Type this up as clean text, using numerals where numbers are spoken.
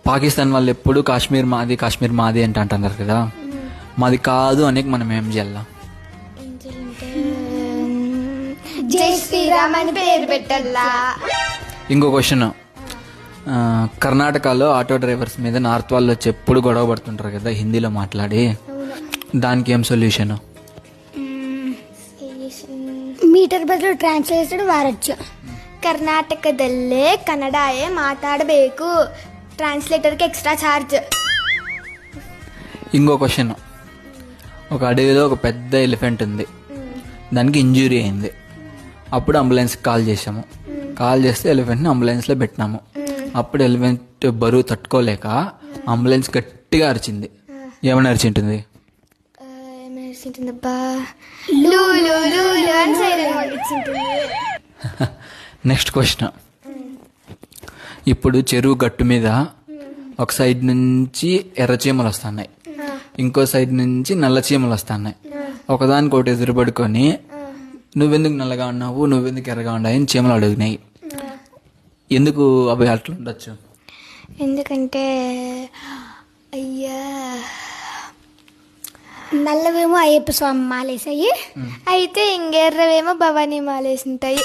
పాకిస్తాన్ వాళ్ళు ఎప్పుడు కాశ్మీర్ మాది కాశ్మీర్ మాది అంటే అంటున్నారు కదా, మాది కాదు అని మనం ఏం చేయాలా? జై శ్రీరామ్ అని పేరు పెట్టల్లా. ఇంకో క్వశ్చన్, కర్ణాటకలో ఆటో డ్రైవర్స్ మీద నార్త్ వాళ్ళు వచ్చి ఎప్పుడు గొడవ పడుతుంటారు కదా హిందీలో మాట్లాడి, దానికి ఏం సొల్యూషన్? ಮೀಟರ್ ಬದಲು ಟ್ರಾನ್ಸ್ಲೇಟರ್ ವಾರచ్చు. ಕರ್ನಾಟಕದಲ್ಲೇ ಕನ್ನಡಯೇ ಮಾತಾಡಬೇಕು. ట్రాన్స్లేటర్కి ఎక్స్ట్రా ఛార్జ్. ఇంకో క్వశ్చన్, ఒక అడవిలో ఒక పెద్ద ఎలిఫెంట్ ఉంది, దానికి ఇంజురీ అయింది. అప్పుడు అంబులెన్స్కి కాల్ చేసాము. కాల్ చేస్తే ఎలిఫెంట్ని అంబులెన్స్లో పెట్టినాము. అప్పుడు ఎలిఫెంట్ బరువు తట్టుకోలేక అంబులెన్స్ గట్టిగా అరిచింది. ఏమని అరిచింటుంది? నెక్స్ట్ క్వశ్చన్, ఇప్పుడు చెరువు గట్టు మీద ఒక సైడ్ నుంచి ఎర్ర చీమలు వస్తున్నాయి, ఇంకో సైడ్ నుంచి నల్ల చీమలు వస్తున్నాయి. ఒకదానికొకటి ఎదురుపడుకొని నువ్వెందుకు నల్లగా ఉన్నావు, నువ్వెందుకు ఎర్రగా ఉన్నావు అని చీమలు అడిగినాయి. ఎందుకు అవి అట్లా ఉండొచ్చు? ఎందుకంటే నల్లవేమో అయ్యప్ప స్వామి మాలేసాయి, అయితే ఇంకెర్రవేమో భవానీ మాలేసింటాయి.